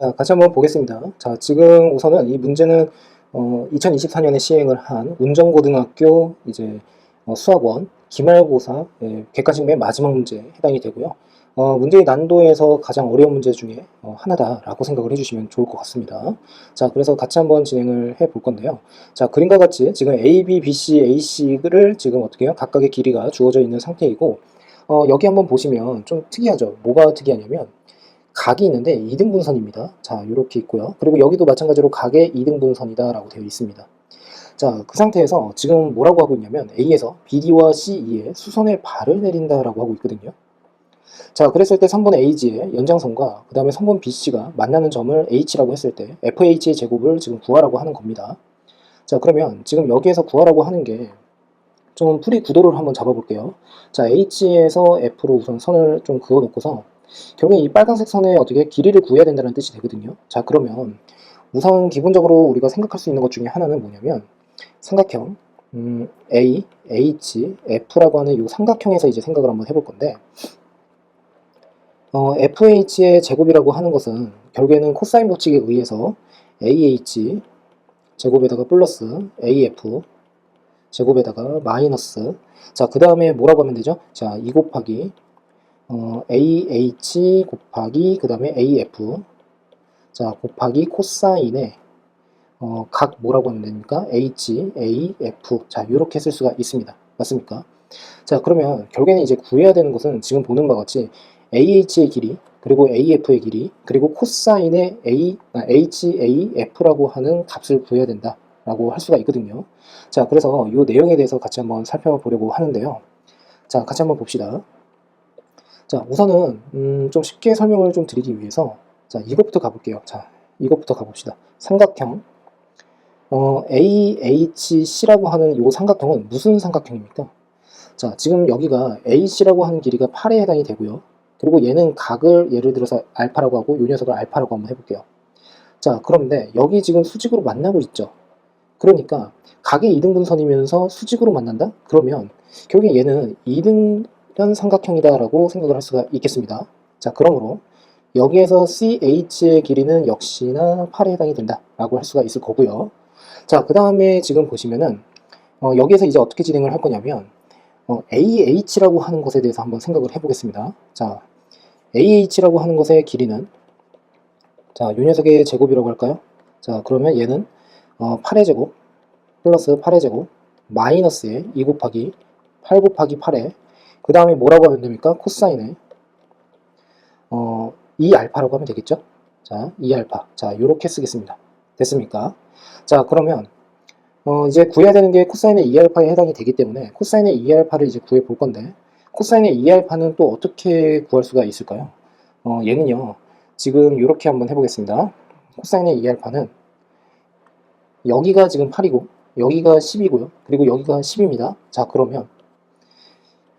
자, 같이 한번 보겠습니다. 자, 지금 우선은 이 문제는 2024년에 시행을 한 운정고등학교 이제 수학원 기말고사 객관식 맨 마지막 문제에 해당이 되고요. 문제의 난도에서 가장 어려운 문제 중에 하나다라고 생각을 해주시면 좋을 것 같습니다. 자, 그래서 같이 한번 진행을 해 볼 건데요. 자, 그림과 같이 지금 A, B, B, C, A, C를 지금 어떻게 해요? 각각의 길이가 주어져 있는 상태이고, 여기 한번 보시면 좀 특이하죠? 뭐가 특이하냐면, 각이 있는데 이등분선입니다. 자, 이렇게 있고요. 그리고 여기도 마찬가지로 각의 이등분선이다라고 되어 있습니다. 자, 그 상태에서 지금 뭐라고 하고 있냐면 A에서 BD와 CE에 수선의 발을 내린다라고 하고 있거든요. 자, 그랬을 때 선분 AG의 연장선과 그 다음에 선분 BC가 만나는 점을 H라고 했을 때 FH의 제곱을 지금 구하라고 하는 겁니다. 자, 그러면 지금 여기에서 구하라고 하는 게 좀 풀이 구도를 한번 잡아볼게요. 자, H에서 F로 우선 선을 좀 그어 놓고서 결국에 이 빨간색 선의 어떻게 길이를 구해야 된다는 뜻이 되거든요. 자, 그러면 우선 기본적으로 우리가 생각할 수 있는 것 중에 하나는 뭐냐면 삼각형 A, H, F라고 하는 이 삼각형에서 이제 생각을 한번 해볼 건데 FH의 제곱이라고 하는 것은 결국에는 코사인 법칙에 의해서 AH 제곱에다가 플러스 AF 제곱에다가 마이너스 자, 그 다음에 뭐라고 하면 되죠? 자, 2 곱하기 AH 곱하기 그 다음에 AF 자, 곱하기 코사인의 각 뭐라고 하면 됩니까? H, A, F 자, 이렇게 쓸 수가 있습니다. 맞습니까? 자, 그러면 결국에는 이제 구해야 되는 것은 지금 보는 바와 같이 AH의 길이 그리고 AF의 길이 그리고 코사인의 HAF라고 하는 값을 구해야 된다라고 할 수가 있거든요. 자, 그래서 이 내용에 대해서 같이 한번 살펴보려고 하는데요. 자, 같이 한번 봅시다. 자, 우선은 좀 쉽게 설명을 좀 드리기 위해서 자, 이것부터 가볼게요. 자, 이것부터 가봅시다. 삼각형 AHC라고 하는 이 삼각형은 무슨 삼각형입니까? 자, 지금 여기가 AC라고 하는 길이가 8에 해당이 되고요. 그리고 얘는 각을 예를 들어서 알파라고 하고 이 녀석을 알파라고 한번 해볼게요. 자, 그런데 여기 지금 수직으로 만나고 있죠. 그러니까 각의 이등분선이면서 수직으로 만난다? 그러면 결국에 얘는 이등변 삼각형이다라고 생각을 할 수가 있겠습니다. 자, 그러므로 여기에서 CH의 길이는 역시나 8에 해당이 된다라고 할 수가 있을 거고요. 자, 그 다음에 지금 보시면은 여기에서 이제 어떻게 진행을 할 거냐면 AH라고 하는 것에 대해서 한번 생각을 해보겠습니다. 자, AH라고 하는 것의 길이는 자, 요 녀석의 제곱이라고 할까요? 자, 그러면 얘는 8의 제곱 플러스 8의 제곱 마이너스에 2 곱하기 8 곱하기 8에 그 다음에 뭐라고 하면 됩니까? 코사인에 2알파라고 하면 되겠죠? 자, 2알파. 자, 요렇게 쓰겠습니다. 됐습니까? 자, 그러면 이제 구해야 되는 게 코사인의 2알파에 해당이 되기 때문에 코사인의 2알파를 이제 구해 볼 건데 코사인의 2알파는 또 어떻게 구할 수가 있을까요? 얘는요. 지금 이렇게 한번 해보겠습니다. 코사인의 2알파는 여기가 지금 8이고 여기가 10이고요. 그리고 여기가 10입니다. 자, 그러면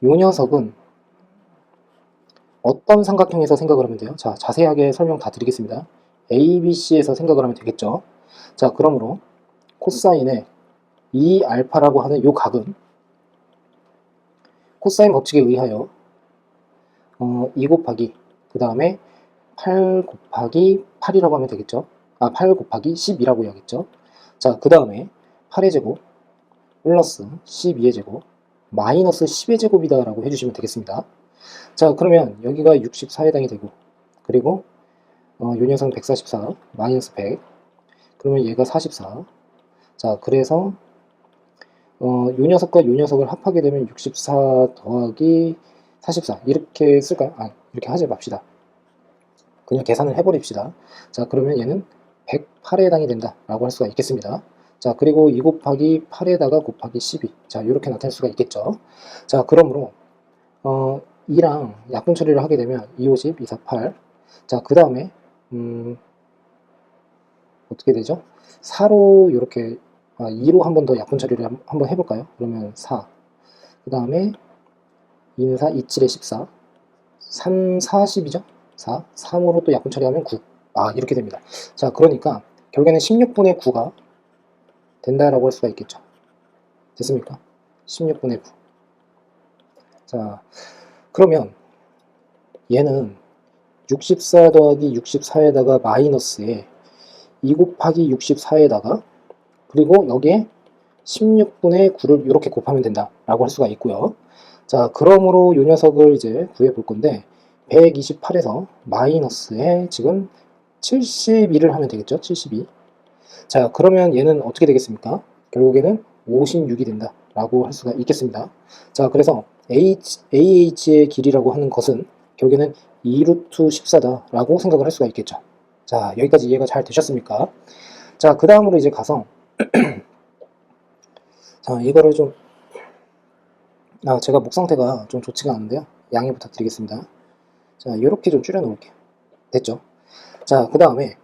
이 녀석은 어떤 삼각형에서 생각을 하면 돼요? 자, 자세하게 설명 다 드리겠습니다. ABC에서 생각을 하면 되겠죠. 자, 그러므로 코사인의 2알파라고 하는 이 각은 코사인 법칙에 의하여 2 곱하기 그 다음에 8 곱하기 8이라고 하면 되겠죠. 8 곱하기 10이라고 해야겠죠. 자, 그 다음에 8의 제곱 플러스 12의 제곱 마이너스 10의 제곱이다 라고 해주시면 되겠습니다. 자, 그러면 여기가 64에 해당이 되고 그리고 요 녀석은 144 마이너스 100 그러면 얘가 44 자, 그래서 요 녀석과 요 녀석을 합하게 되면 64 더하기 44 이렇게 쓸까요? 이렇게 하지 맙시다. 그냥 계산을 해버립시다. 자, 그러면 얘는 108에 해당이 된다라고 할 수가 있겠습니다. 자, 그리고 2 곱하기 8에다가 곱하기 12. 자, 이렇게 나타낼 수가 있겠죠. 자, 그러므로 2랑 약분 처리를 하게 되면 2, 50, 2, 4, 8. 자, 그 다음에 어떻게 되죠? 4로 이렇게 2로 한 번 더 약분 처리를 한번 해볼까요? 그러면 4. 그 다음에 2는 4, 2, 7에 14. 3, 40이죠? 4, 3으로 또 약분 처리하면 9. 이렇게 됩니다. 자, 그러니까 결국에는 16분의 9가 된다라고 할 수가 있겠죠. 됐습니까? 16분의 9. 자, 그러면 얘는 64 더하기 64에다가 마이너스에 2 곱하기 64에다가 그리고 여기에 16분의 9를 이렇게 곱하면 된다라고 할 수가 있고요. 자, 그러므로 이 녀석을 이제 구해 볼 건데 128에서 마이너스에 지금 72를 하면 되겠죠. 72. 자, 그러면 얘는 어떻게 되겠습니까? 결국에는 56이 된다라고 할 수가 있겠습니다. 자, 그래서 AH의 길이라고 하는 것은 결국에는 2루트 14다라고 생각을 할 수가 있겠죠. 자, 여기까지 이해가 잘 되셨습니까? 자, 그 다음으로 이제 가서 자, 이거를 좀 제가 목 상태가 좀 좋지가 않은데요. 양해 부탁드리겠습니다. 자, 이렇게 좀 줄여 놓을게요. 됐죠? 자, 그 다음에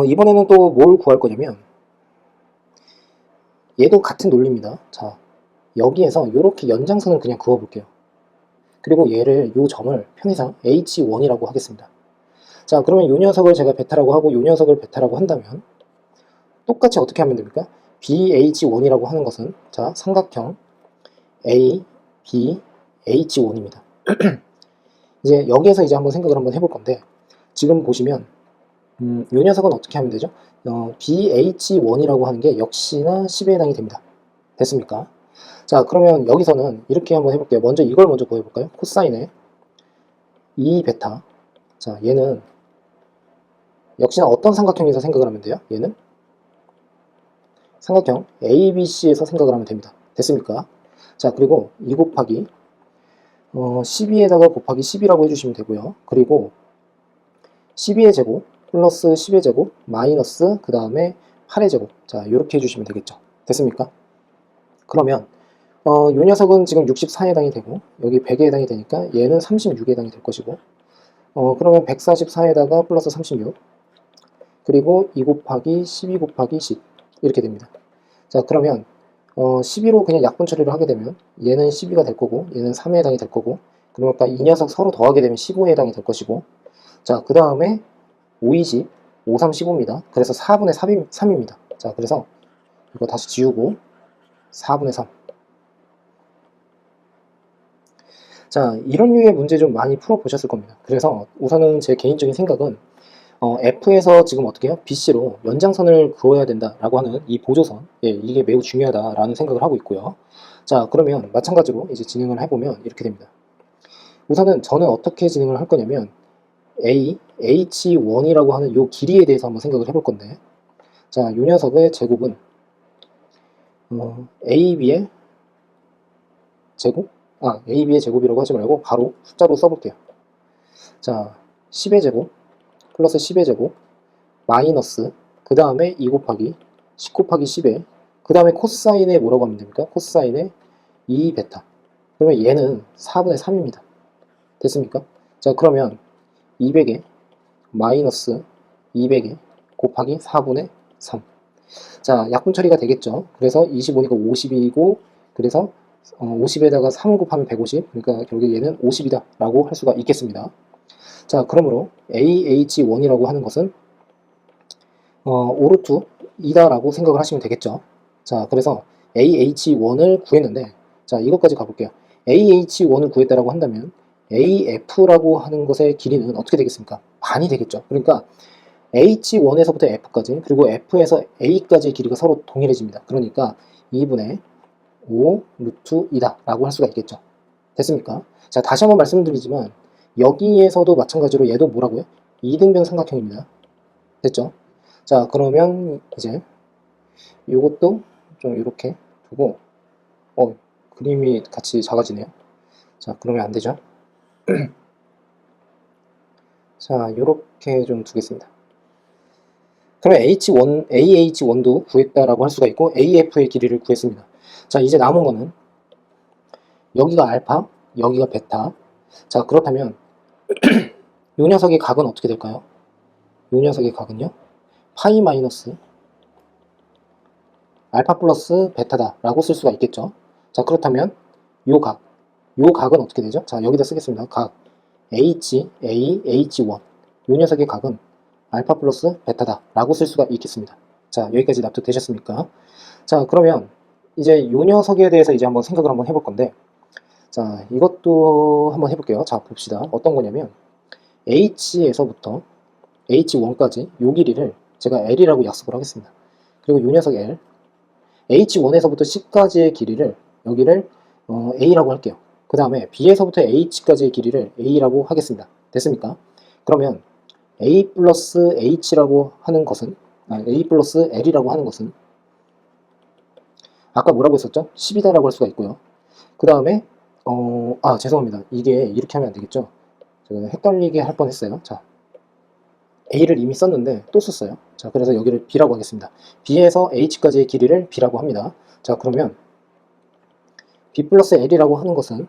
이번에는 또 뭘 구할 거냐면 얘도 같은 논리입니다. 자, 여기에서 이렇게 연장선을 그냥 그어 볼게요. 그리고 얘를 이 점을 편의상 H1이라고 하겠습니다. 자, 그러면 이 녀석을 제가 베타라고 하고 이 녀석을 베타라고 한다면 똑같이 어떻게 하면 됩니까? BH1이라고 하는 것은 자, 삼각형 A, B, H1입니다. 이제 여기에서 이제 한번 생각을 한번 해볼 건데 지금 보시면 이 녀석은 어떻게 하면 되죠? BH1이라고 하는 게 역시나 10에 해당이 됩니다. 됐습니까? 자, 그러면 여기서는 이렇게 한번 해볼게요. 먼저 이걸 먼저 구해볼까요? 코사인의 2베타. 자, 얘는 역시나 어떤 삼각형에서 생각을 하면 돼요? 얘는 삼각형 ABC에서 생각을 하면 됩니다. 됐습니까? 자, 그리고 2 곱하기 12에다가 곱하기 10이라고 해주시면 되고요. 그리고 12의 제곱 플러스 10의 제곱 마이너스 그 다음에 8의 제곱. 자, 이렇게 해주시면 되겠죠. 됐습니까? 그러면 이 녀석은 지금 64에 해당이 되고 여기 100에 해당이 되니까 얘는 36에 해당이 될 것이고 그러면 144에다가 플러스 36 그리고 2 곱하기 12 곱하기 10 이렇게 됩니다. 자, 그러면 12로 그냥 약분 처리를 하게 되면 얘는 12가 될 거고 얘는 3에 해당이 될 거고 그러니까 이 녀석 서로 더하게 되면 15에 해당이 될 것이고 자, 그 다음에 5, 20, 5, 3, 15입니다. 그래서 4분의 3입니다. 자, 그래서 이거 다시 지우고 4분의 3. 자, 이런 류의 문제 좀 많이 풀어보셨을 겁니다. 그래서 우선은 제 개인적인 생각은 F에서 지금 어떻게 해요? BC로 연장선을 그어야 된다라고 하는 이 보조선, 예, 이게 매우 중요하다라는 생각을 하고 있고요. 자, 그러면 마찬가지로 이제 진행을 해보면 이렇게 됩니다. 우선은 저는 어떻게 진행을 할 거냐면 H1이라고 하는 이 길이에 대해서 한번 생각을 해볼 건데 자, 이 녀석의 제곱은 AB의 제곱? AB의 제곱이라고 하지 말고 바로 숫자로 써볼게요. 자, 10의 제곱 플러스 10의 제곱 마이너스 그 다음에 2 곱하기 10 곱하기 10에 그 다음에 코사인에 뭐라고 하면 됩니까? 코사인에 2베타. 그러면 얘는 4분의 3입니다. 됐습니까? 자, 그러면 200에 마이너스 200에 곱하기 4분의 3. 자, 약분 처리가 되겠죠. 그래서 25니까 50이고 그래서 50에다가 3을 곱하면 150. 그러니까 결국에 얘는 50이다 라고 할 수가 있겠습니다. 자, 그러므로 AH1이라고 하는 것은 5루트 2다 라고 생각을 하시면 되겠죠. 자, 그래서 AH1을 구했는데 자, 이것까지 가볼게요. AH1을 구했다라고 한다면 AF라고 하는 것의 길이는 어떻게 되겠습니까? 반이 되겠죠. 그러니까 H1에서부터 F까지 그리고 F에서 A까지의 길이가 서로 동일해집니다. 그러니까 2분의 5 루트 2다 라고 할 수가 있겠죠. 됐습니까? 자, 다시 한번 말씀드리지만 여기에서도 마찬가지로 얘도 뭐라고요? 이등변 삼각형입니다. 됐죠? 자, 그러면 이제 이것도 좀 이렇게 두고 그림이 같이 작아지네요. 자, 그러면 안 되죠? 자, 이렇게 좀 두겠습니다. 그러면 AH1도 구했다라고 할 수가 있고 AF의 길이를 구했습니다. 자, 이제 남은 거는 여기가 알파, 여기가 베타. 자, 그렇다면 이 녀석의 각은 어떻게 될까요? 이 녀석의 각은요? 파이 마이너스 알파 플러스 베타다 라고 쓸 수가 있겠죠. 자, 그렇다면 요 각은 어떻게 되죠? 자, 여기다 쓰겠습니다. 각 H, A, H1 요 녀석의 각은 알파 플러스 베타다 라고 쓸 수가 있겠습니다. 자, 여기까지 납득되셨습니까? 자, 그러면 이제 요 녀석에 대해서 이제 한번 생각을 한번 해볼 건데 자, 이것도 한번 해볼게요. 자, 봅시다. 어떤 거냐면 H에서부터 H1까지 요 길이를 제가 L이라고 약속을 하겠습니다. 그리고 요 녀석 L, H1에서부터 C까지의 길이를 여기를 A라고 할게요. 그 다음에 B에서부터 H까지의 길이를 A라고 하겠습니다. 됐습니까? 그러면 A 플러스 H라고 하는 것은 A 플러스 L이라고 하는 것은 아까 뭐라고 했었죠? 10이다라고 할 수가 있고요. 그 다음에 죄송합니다. 이게 이렇게 하면 안 되겠죠? 제가 헷갈리게 할 뻔했어요. 자, A를 이미 썼는데 또 썼어요. 자, 그래서 여기를 B라고 하겠습니다. B에서 H까지의 길이를 B라고 합니다. 자, 그러면 B 플러스 L이라고 하는 것은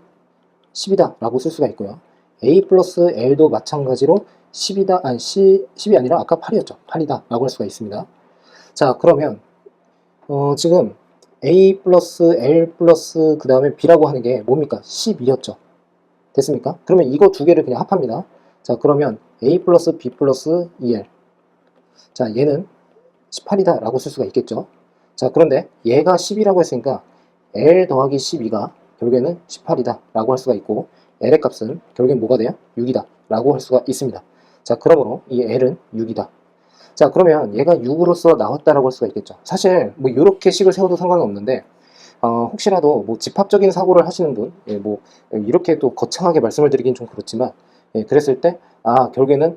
10이다 라고 쓸 수가 있고요. A 플러스 L도 마찬가지로 10이다, 10이 아니라 아까 8이었죠. 8이다 라고 할 수가 있습니다. 자, 그러면 지금 A 플러스 L 플러스 그 다음에 B라고 하는 게 뭡니까? 12였죠. 됐습니까? 그러면 이거 두 개를 그냥 합합니다. 자, 그러면 A 플러스 B 플러스 2L. 자, 얘는 18이다 라고 쓸 수가 있겠죠. 자, 그런데 얘가 10이라고 했으니까 L 더하기 12가 결국에는 18이다 라고 할 수가 있고, L의 값은 결국엔 뭐가 돼요? 6이다 라고 할 수가 있습니다. 자, 그러므로 이 L은 6이다. 자, 그러면 얘가 6으로서 나왔다라고 할 수가 있겠죠. 사실 뭐 이렇게 식을 세워도 상관은 없는데 혹시라도 뭐 집합적인 사고를 하시는 분, 뭐 이렇게 또 거창하게 말씀을 드리긴 좀 그렇지만, 그랬을 때 결국에는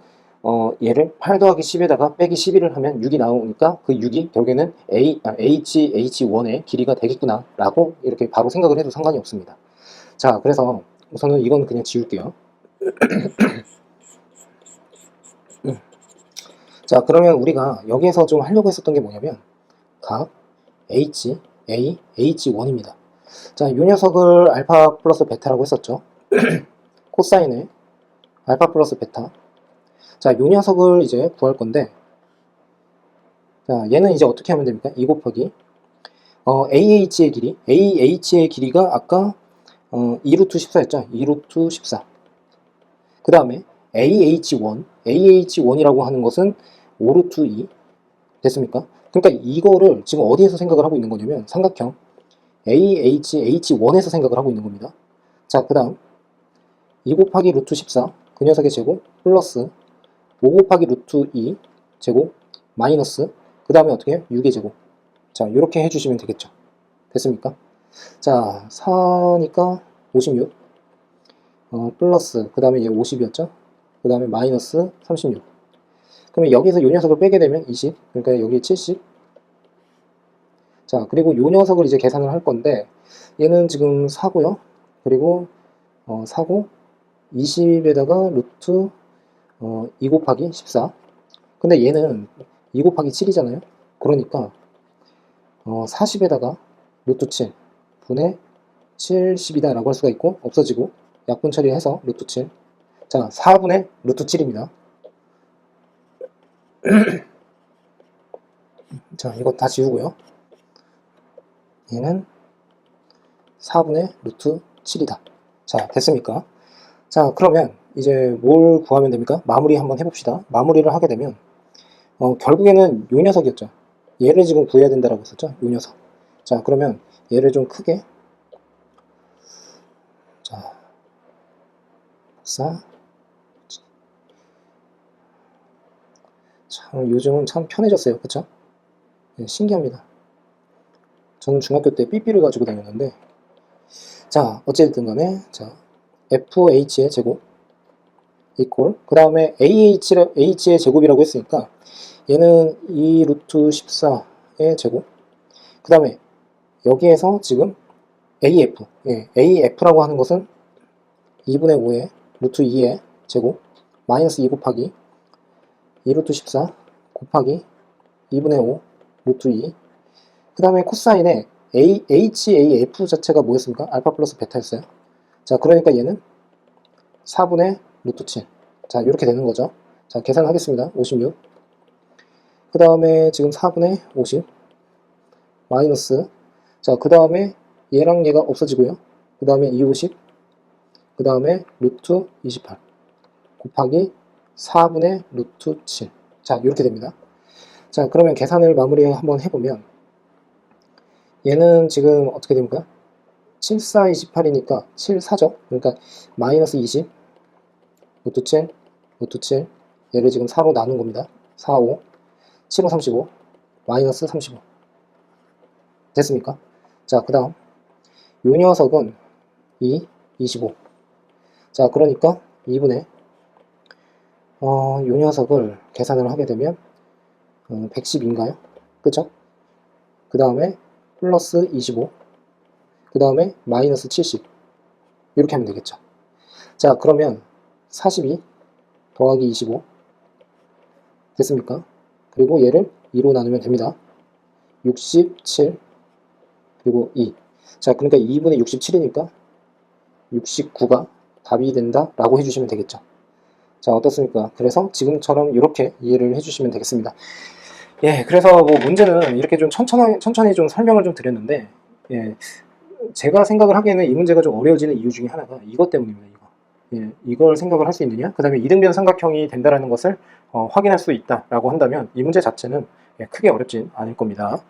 얘를 8 더하기 10에다가 빼기 11을 하면 6이 나오니까 그 6이 결국에는 H1의 길이가 되겠구나 라고 이렇게 바로 생각을 해도 상관이 없습니다. 자, 그래서 우선은 이건 그냥 지울게요. 자, 그러면 우리가 여기에서 좀 하려고 했었던 게 뭐냐면 각 H, A, H1입니다. 자, 이 녀석을 알파 플러스 베타라고 했었죠. 코사인의 알파 플러스 베타. 자, 이 녀석을 이제 구할 건데, 자, 얘는 이제 어떻게 하면 됩니까? 2 곱하기 AH의 길이, AH의 길이가 아까 2루트 14였죠? 2루트 14. 그 다음에 AH1이라고 하는 것은 5루트 2 됐습니까? 그러니까 이거를 지금 어디에서 생각을 하고 있는 거냐면 삼각형 AHH1에서 생각을 하고 있는 겁니다. 자, 그 다음 2 곱하기 루트 14 그 녀석의 제곱 플러스 5 곱하기 루트 2 제곱 마이너스 그 다음에 어떻게 해요? 6의 제곱. 자, 이렇게 해주시면 되겠죠. 됐습니까? 자, 4니까 56 플러스 그 다음에 얘 50이었죠. 그 다음에 마이너스 36. 그러면 여기서 이 녀석을 빼게 되면 20. 그러니까 여기 70. 자, 그리고 이 녀석을 이제 계산을 할 건데 얘는 지금 4고요. 그리고 4고 20에다가 루트 2 곱하기 14. 근데 얘는 2 곱하기 7이잖아요. 그러니까 40에다가 루트 7 분의 70이다 라고 할 수가 있고, 없어지고 약분 처리해서 루트 7. 자, 4분의 루트 7입니다. 자, 이거 다 지우고요. 얘는 4분의 루트 7이다. 자, 됐습니까? 자, 그러면 이제 뭘 구하면 됩니까? 마무리 한번 해봅시다. 마무리를 하게 되면 결국에는 요 녀석이었죠. 얘를 지금 구해야 된다라고 했었죠. 요 녀석. 자, 그러면 얘를 좀 크게, 자, 복사. 참 요즘은 참 편해졌어요. 그쵸? 네, 신기합니다. 저는 중학교 때 삐삐를 가지고 다녔는데, 자, 어쨌든 간에, 자, FH의 제곱, 이퀄, 그 다음에 H의 제곱이라고 했으니까, 얘는 2 루트 14의 제곱, 그 다음에 여기에서 지금 AF, AF라고 하는 것은 2분의 5의 루트 2의 제곱, 마이너스 2 곱하기 2 루트 14 곱하기 2분의 5 루트 2. 그 다음에 코사인의 HAF 자체가 뭐였습니까? 알파 플러스 베타였어요. 자, 그러니까 얘는 4분의 루트 7. 자, 이렇게 되는 거죠. 자, 계산하겠습니다. 56. 그 다음에 지금 4분의 50 마이너스, 자, 그 다음에 얘랑 얘가 없어지고요. 그 다음에 250, 그 다음에 루트 28 곱하기 4분의 루트 7. 자, 이렇게 됩니다. 자, 그러면 계산을 마무리 한번 해보면 얘는 지금 어떻게 됩니까? 7, 4, 28이니까 7, 4죠. 그러니까 마이너스 20 루트 7, 그 루트 7, 얘를 지금 4로 나눈 겁니다. 4, 5, 7, 5, 35, 마이너스 35. 됐습니까? 자, 그 다음 요 녀석은 2, 25. 자, 그러니까 2분의 요 녀석을 계산을 하게 되면 110인가요? 그쵸? 그 다음에 플러스 25, 그 다음에 마이너스 70. 이렇게 하면 되겠죠. 자, 그러면 42 더하기 25 됐습니까? 그리고 얘를 2로 나누면 됩니다. 67 그리고 2. 자, 그러니까 2분의 67이니까 69가 답이 된다 라고 해주시면 되겠죠. 자, 어떻습니까? 그래서 지금처럼 이렇게 이해를 해주시면 되겠습니다. 예, 그래서 뭐 문제는 이렇게 좀 천천히 좀 설명을 좀 드렸는데, 예, 제가 생각을 하기에는 이 문제가 좀 어려워지는 이유 중에 하나가 이것 때문입니다. 예, 이걸 생각을 할 수 있느냐? 그 다음에 이등변 삼각형이 된다는 것을 확인할 수 있다라고 한다면 이 문제 자체는 크게 어렵진 않을 겁니다.